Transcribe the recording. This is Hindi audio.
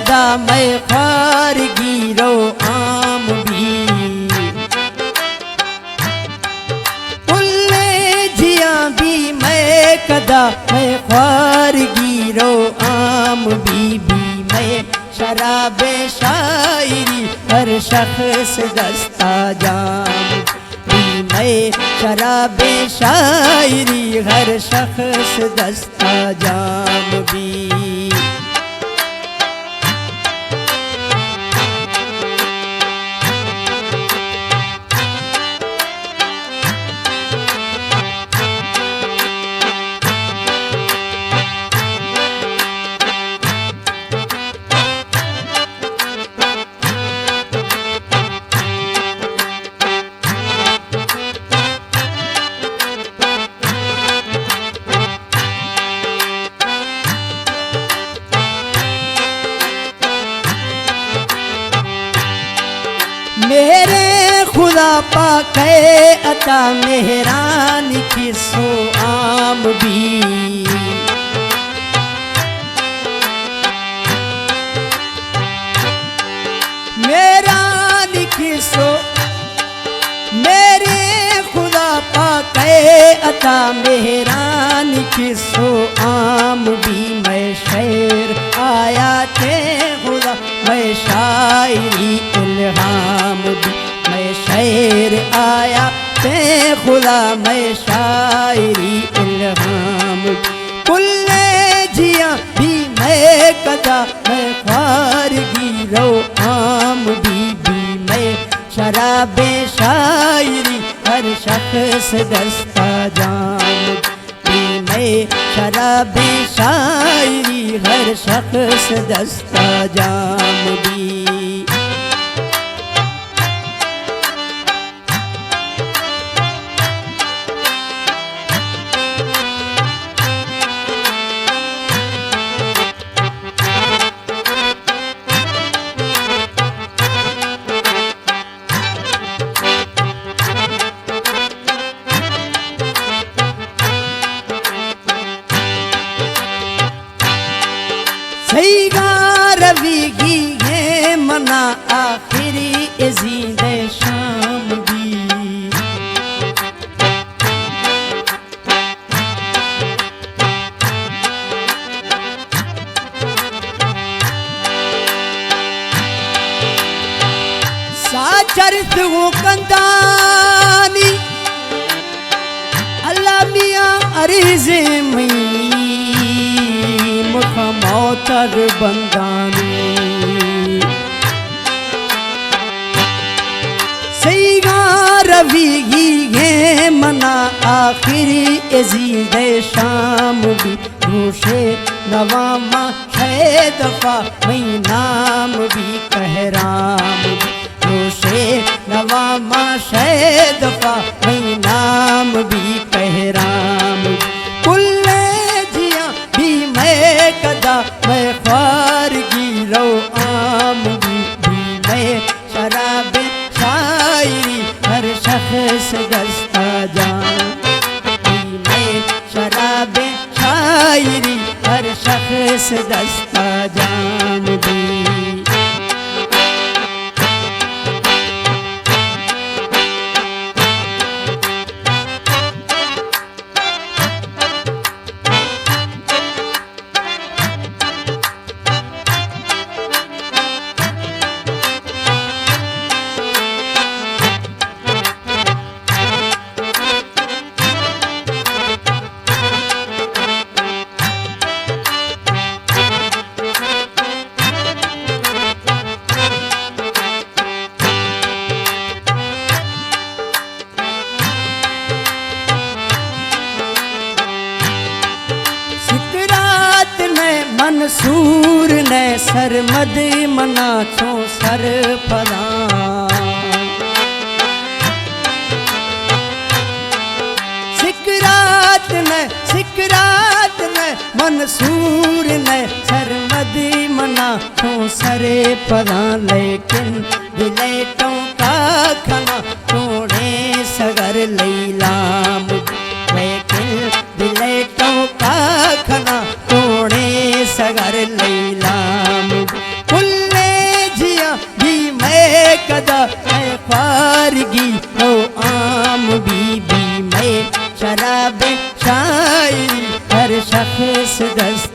कदा मैं ख्वार गिरो आम भी उल्ले जिया भी मैं कदा मैं ख्वार गिरो आम भी मैं शराबे शायरी हर शख्स दस्ता जाम भी मैं शराबे शायरी हर शख्स दस्ता जाम भी मेरे खुदा पाके अता मेहरान किसो आम भी मेहरान किसो मेरे खुदा पाके अता मेहरान किसो आम भी मैं शेर आया थे खुदा मैं शायरी इल्हाम भी मैं शेर आया ते खुदा मैं शायरी इल्हाम कुल्ले जिया भी मैं कदा मैं ख्वार गिरो आम भी मैं शराबे शायरी हर शख्स दस्ता जाम भी मैं शराबे शायरी हर शख्स दस्ता जाम भी रवीगी है मना आखिरी इज़ीद शाम भी साचर वो कंदानी अल्लाह मियाँ अरीज़े में मौतर बंदानी सईगा रवीगी है मना आखिरी इज़ीद शाम भी रोशे नवामा है दफा मैं नाम भी कहराम रोशे नवामा है दफा मैं नाम भी कहराम कुल्ले जिया भी मैं कदा मैं ख्वार गिरो आम भी मैं शराबे शायरी हर शख्स दस्ता जाम भी मैं शराबे शायरी हर शख्स दस्ता जाम भी मंसूर ने सरमद मना छो सर फला सिकरात ने मंसूर ने सरमद मना छो सरे फला लेकिन दिलेटों का खाना तोड़े सगर लैलाम लेकिन दिलेटों का खाना तोड़े सगर लैलाम शराब शायरी हर शख्स दस्त